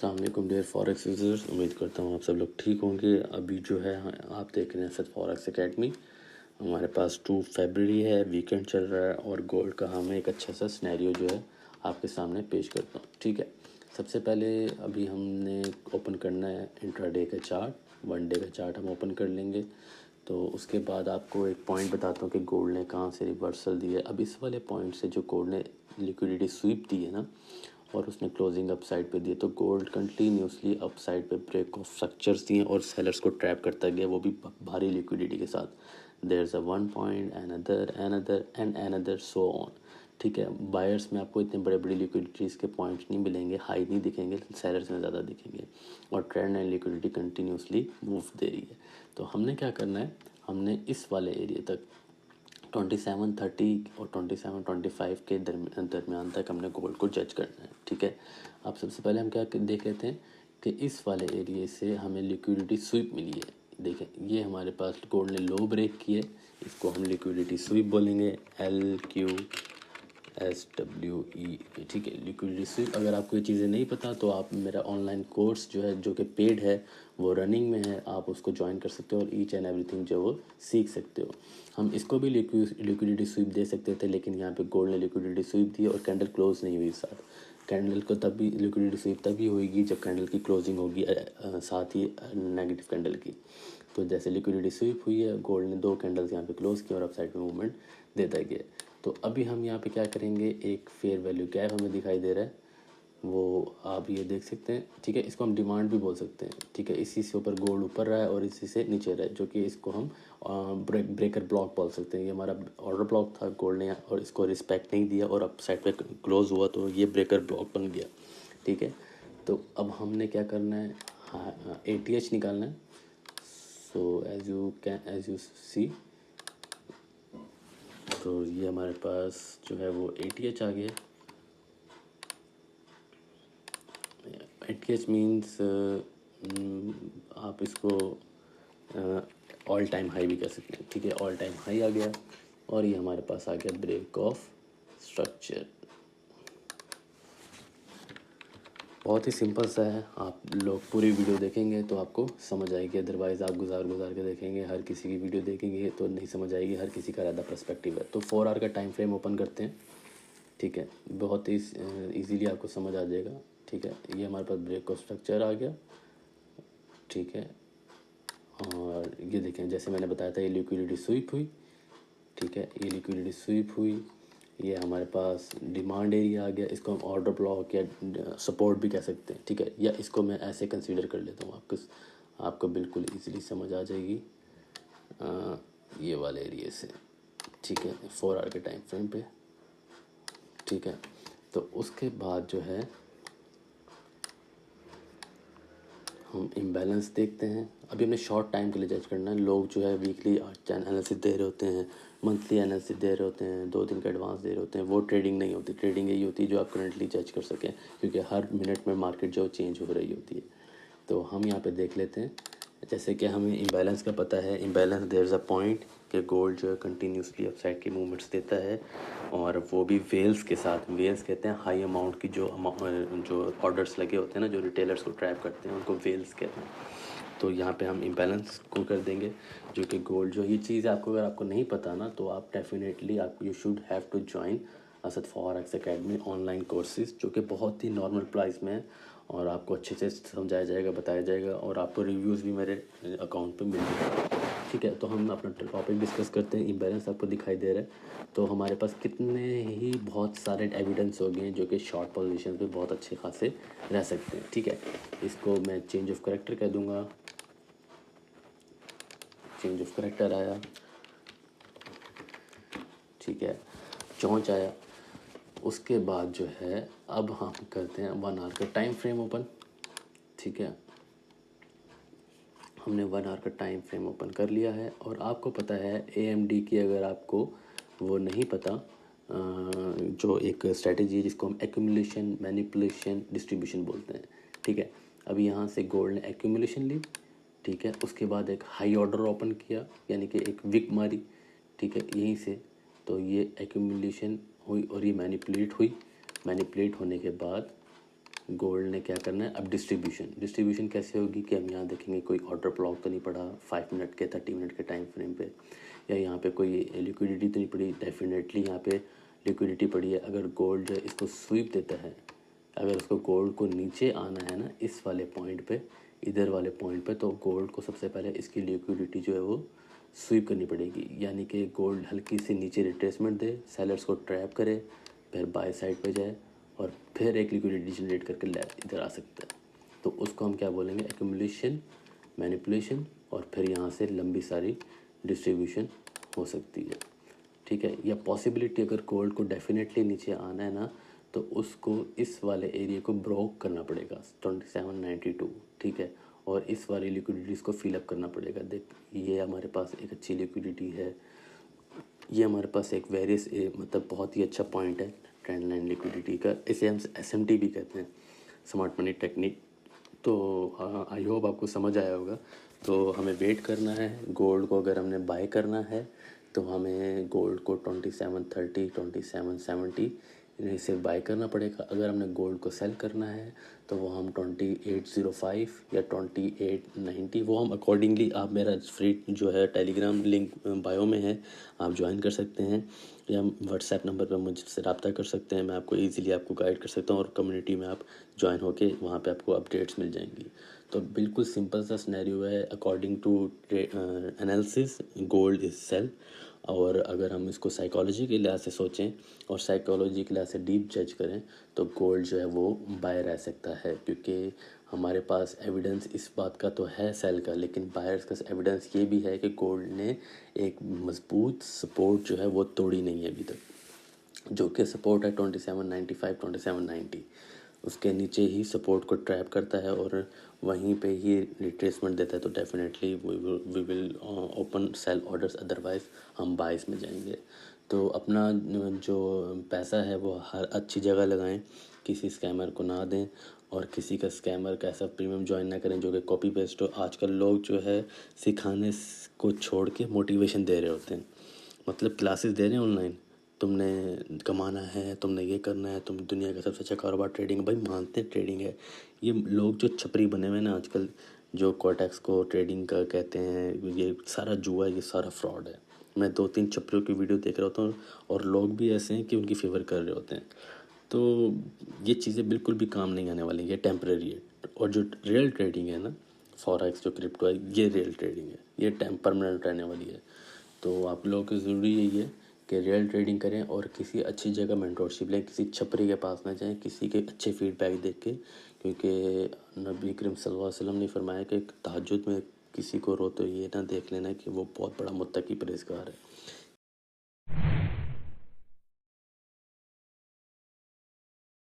अस्सलामुअलैकुम dear forex users, उम्मीद करता हूँ आप सब लोग ठीक होंगे। अभी जो है आप देख रहे हैं असद फॉरेक्स एकेडमी। हमारे पास 2 फरवरी है, वीकेंड चल रहा है और गोल्ड का हमें एक अच्छा सा सिनेरियो जो है आपके सामने पेश करता हूँ। ठीक है, सबसे पहले अभी हमने ओपन करना है इंट्राडे का चार्ट, 1 डे का चार्ट हम ओपन कर लेंगे। तो उसके बाद आपको एक पॉइंट बताता हूँ कि गोल्ड ने कहाँ से रिवर्सल दी है। अब इस वाले पॉइंट से जो गोल्ड ने लिक्विडिटी स्वीप दी है ना, और उसने क्लोजिंग अप साइड पे दी, तो गोल्ड कंटिन्यूसली अप साइड पे ब्रेक ऑफ स्ट्रक्चर्स दिए और सेलर्स को ट्रैप करता गया, वो भी भारी लिक्विडिटी के साथ। There is a 1 point, another another and another, so on. ठीक है, बायर्स में आपको इतने बड़े बड़े लिक्विडिटीज़ के पॉइंट्स नहीं मिलेंगे, हाई नहीं दिखेंगे, सेलर्स में ज़्यादा दिखेंगे और trend and liquidity continuously move दे रही है। तो हमने क्या करना है, हमने इस वाले एरिया तक 2730 और 2725 के दरमियान तक हमने गोल्ड को जज करना है। ठीक है, अब सबसे पहले हम क्या देख लेते हैं कि इस वाले एरिया से हमें लिक्विडिटी स्वीप मिली है। देखें, ये हमारे पास गोल्ड ने लो ब्रेक किए, इसको हम लिक्विडिटी स्वीप बोलेंगे, LQSWE। ठीक है, लिक्विडिटी स्वीप। अगर आपको ये चीज़ें नहीं पता तो आप मेरा ऑनलाइन कोर्स जो है, जो कि पेड है, वो रनिंग में है, आप उसको ज्वाइन कर सकते हो और ईच एंड एवरीथिंग जो वो सीख सकते हो। हम इसको भी लिक्विडिटी स्वीप दे सकते थे, लेकिन यहाँ पे गोल्ड ने लिक्विडिटी स्वीप दी और कैंडल क्लोज नहीं हुई साथ। कैंडल को तब भी लिक्विडिटी स्वीप तभी होगी जब कैंडल की क्लोजिंग होगी साथ ही नेगेटिव कैंडल की। तो जैसे लिक्विडिटी स्वीप हुई है, गोल्ड ने 2 कैंडल्स यहाँ पे क्लोज किया और अप साइड में मूवमेंट देता गया। तो अभी हम यहाँ पे क्या करेंगे, एक फेयर वैल्यू गैप हमें दिखाई दे रहा है, वो आप ये देख सकते हैं। ठीक है, इसको हम डिमांड भी बोल सकते हैं। ठीक है, इसी से ऊपर गोल्ड ऊपर रहा है और इसी से नीचे रहा है, जो कि इसको हम ब्रेकर ब्लॉक बोल सकते हैं। ये हमारा ऑर्डर ब्लॉक था, गोल्ड ने और इसको रिस्पेक्ट नहीं दिया और अप साइड पे क्लोज हुआ, तो ये ब्रेकर ब्लॉक बन गया। ठीक है, तो अब हमने क्या करना है, हाँ ATH निकालना है। सो एज यू सी, तो ये हमारे पास जो है वो ATH आ गया। ATH मीन्स आप इसको ऑल टाइम हाई भी कह सकते हैं। ठीक है, ऑल टाइम हाई आ गया और ये हमारे पास आ गया ब्रेक ऑफ स्ट्रक्चर। बहुत ही सिंपल सा है, आप लोग पूरी वीडियो देखेंगे तो आपको समझ आएगी, अदरवाइज़ आप गुजार के देखेंगे, हर किसी की वीडियो देखेंगे तो नहीं समझ आएगी, हर किसी का अलग पर्सपेक्टिव है। तो 4 आवर का टाइम फ्रेम ओपन करते हैं। ठीक है, बहुत ही ईजीली आपको समझ आ जाएगा। ठीक है, ये हमारे पास ब्रेक ऑफ स्ट्रक्चर आ गया। ठीक है, और ये देखें, जैसे मैंने बताया था, ये लिक्विडिटी स्वीप हुई। ठीक है, ये लिक्विडिटी स्वीप हुई, ये हमारे पास डिमांड एरिया आ गया, इसको हम ऑर्डर ब्लॉक या सपोर्ट भी कह सकते हैं। ठीक है, या इसको मैं ऐसे कंसीडर कर लेता हूँ, आपको बिल्कुल इजीली समझ आ जाएगी ये वाले एरिया से। ठीक है, 4 आवर के टाइम फ्रेम पे। ठीक है, तो उसके बाद जो है हम इम्बैलेंस देखते हैं। अभी हमें शॉर्ट टाइम के लिए जज करना है। लोग जो है वीकली एनालिसिस दे रहे होते हैं, मंथली एनालिसिस दे रहे होते हैं, 2 दिन का एडवांस दे रहे होते हैं, वो ट्रेडिंग नहीं होती। ट्रेडिंग यही होती है जो आप करंटली जज कर सकें, क्योंकि हर मिनट में मार्केट जो चेंज हो रही होती है। तो हम यहाँ पे देख लेते हैं, जैसे कि हमें इम्बैलेंस का पता है। Imbalance, there is a point कि गोल्ड जो है कंटिन्यूसली अपसाइड की मूवमेंट्स देता है, और वो भी वेल्स के साथ। वेल्स कहते हैं हाई अमाउंट की जो ऑर्डर्स लगे होते हैं ना, जो रिटेलर्स को ट्रैप करते हैं, उनको वेल्स कहते हैं। तो यहाँ पे हम इम्बैलेंस को कर देंगे, जो कि गोल्ड जो ये चीज़ आपको, अगर आपको नहीं पता ना, तो आप definitely you should have to join Asad forex academy online courses, जो कि बहुत ही नॉर्मल प्राइस में है और आपको अच्छे से समझाया जाएगा, बताया जाएगा, और आपको रिव्यूज़ भी मेरे अकाउंट पे मिल जाएगा। ठीक है, तो हम अपना टॉपिक डिस्कस करते हैं। इम्बैलेंस आपको दिखाई दे रहा है, तो हमारे पास कितने ही बहुत सारे एविडेंस हो गए हैं जो कि शॉर्ट पोजीशन पे बहुत अच्छे खासे रह सकते हैं। ठीक है, इसको मैं चेंज ऑफ करेक्टर कह दूंगा। चेंज ऑफ करेक्टर आया। ठीक है, चौंच आया। उसके बाद जो है अब हम करते हैं 1 आवर का टाइम फ्रेम ओपन। ठीक है, हमने 1 आवर का टाइम फ्रेम ओपन कर लिया है। और आपको पता है AMD की, अगर आपको वो नहीं पता, जो एक स्ट्रेटजी है जिसको हम एक्यूमुलेशन, मैनिपुलेशन, डिस्ट्रीब्यूशन बोलते हैं। ठीक है, अभी यहाँ से गोल्ड ने एक्यूमुलेशन ली। ठीक है, उसके बाद एक हाई ऑर्डर ओपन किया, यानी कि एक विक मारी। ठीक है, यहीं से तो ये एक्यूमुलेशन हुई और ये मैनिपुलेट हुई। मैनिपुलेट होने के बाद गोल्ड ने क्या करना है अब डिस्ट्रीब्यूशन कैसे होगी कि हम यहाँ देखेंगे कोई ऑर्डर ब्लॉक तो नहीं पड़ा 5 मिनट के 30 मिनट के टाइम फ्रेम पे, या यहाँ पे कोई लिक्विडिटी तो नहीं पड़ी। डेफिनेटली यहाँ पे लिक्विडिटी पड़ी है। अगर गोल्ड इसको स्वीप देता है, अगर उसको गोल्ड को नीचे आना है ना इस वाले पॉइंट पे, इधर वाले पॉइंट पे, तो गोल्ड को सबसे पहले इसकी लिक्विडिटी जो है वो स्वीप करनी पड़ेगी। यानी कि गोल्ड हल्की सी नीचे रिट्रेसमेंट दे, सेलर्स को ट्रैप करे, फिर बाय साइड पे जाए और फिर एक लिक्विडिटी जनरेट करके इधर आ सकता है। तो उसको हम क्या बोलेंगे, एक्यूमुलेशन, मैनिपुलेशन, और फिर यहाँ से लंबी सारी डिस्ट्रीब्यूशन हो सकती है। ठीक है, या पॉसिबिलिटी अगर गोल्ड को डेफिनेटली नीचे आना है ना तो उसको इस वाले एरिया को ब्रोक करना पड़ेगा 2792। ठीक है, और इस वाली लिक्विडिटीज़ को फिलअप करना पड़ेगा। देख ये हमारे पास एक अच्छी लिक्विडिटी है, ये हमारे पास एक वेरियस मतलब बहुत ही अच्छा पॉइंट है ट्रेंड लाइन लिक्विडिटी का। इसे हम SMT भी कहते हैं, स्मार्ट मनी टेक्निक। तो आई होप आपको समझ आया होगा। तो हमें वेट करना है गोल्ड को, अगर हमने बाय करना है तो हमें गोल्ड को 2730 2770 इसे बाय करना पड़ेगा। अगर हमने गोल्ड को सेल करना है तो वो हम 2805 या 2890, वो हम अकॉर्डिंगली, आप मेरा फ्री जो है टेलीग्राम लिंक बायो में है, आप ज्वाइन कर सकते हैं, या व्हाट्सएप नंबर पर मुझसे रब्ता कर सकते हैं। मैं आपको ईज़िली आपको गाइड कर सकता हूँ और कम्युनिटी में आप ज्वाइन होके वहाँ पे आपको अपडेट्स मिल जाएंगी। तो बिल्कुल सिंपल सा सिनेरियो है। According to analysis gold is sell. और अगर हम इसको साइकोलॉजी के लिहाज से सोचें और साइकोलॉजी के लिहाज से डीप जज करें तो गोल्ड जो है वो बाय रह सकता है, क्योंकि हमारे पास एविडेंस इस बात का तो है सेल का, लेकिन बायर्स का एविडेंस ये भी है कि गोल्ड ने एक मजबूत सपोर्ट जो है वो तोड़ी नहीं है अभी तक, जो कि सपोर्ट है 2795 2790। उसके नीचे ही सपोर्ट को ट्रैप करता है और वहीं पे ही रिट्रेसमेंट देता है। तो definitely we will open sell orders, otherwise हम बाइस में जाएंगे। तो अपना जो पैसा है वो हर अच्छी जगह लगाएं, किसी स्कैमर को ना दें, और किसी का स्कैमर का ऐसा प्रीमियम ज्वाइन ना करें जो कि कॉपी पेस्ट हो। आजकल लोग जो है सिखाने को छोड़ के मोटिवेशन दे रहे होते हैं, मतलब क्लासेस दे रहे हैं ऑनलाइन, तुमने कमाना है, तुमने ये करना है, तुम दुनिया का सबसे अच्छा कारोबार ट्रेडिंग। भाई मानते हैं ट्रेडिंग है, ये लोग जो छपरी बने हुए हैं ना आजकल, जो कोटेक्स को ट्रेडिंग का कहते हैं, ये सारा जुआ है, ये सारा फ्रॉड है। मैं 2-3 छपरियों की वीडियो देख रहा होता हूँ और लोग भी ऐसे हैं कि उनकी फेवर कर रहे होते हैं। तो ये चीज़ें बिल्कुल भी काम नहीं आने वाली, ये टेम्परेरी है। और जो रियल ट्रेडिंग है ना, फॉरेक्स जो क्रिप्टो है, ये रियल ट्रेडिंग है, ये परमानेंट रहने वाली है। तो आप लोगों की ज़रूरी यही है कि रियल ट्रेडिंग करें और किसी अच्छी जगह मेंटोरशिप लें, किसी छपरी के पास ना जाएं, किसी के अच्छे फीडबैक देख के, क्योंकि नबी करीम सल्लल्लाहु अलैहि वसल्लम ने फरमाया कि तहज्जुद में किसी को रो तो ये ना देख लेना कि वो बहुत बड़ा मुत्तकी परहेज़गार है।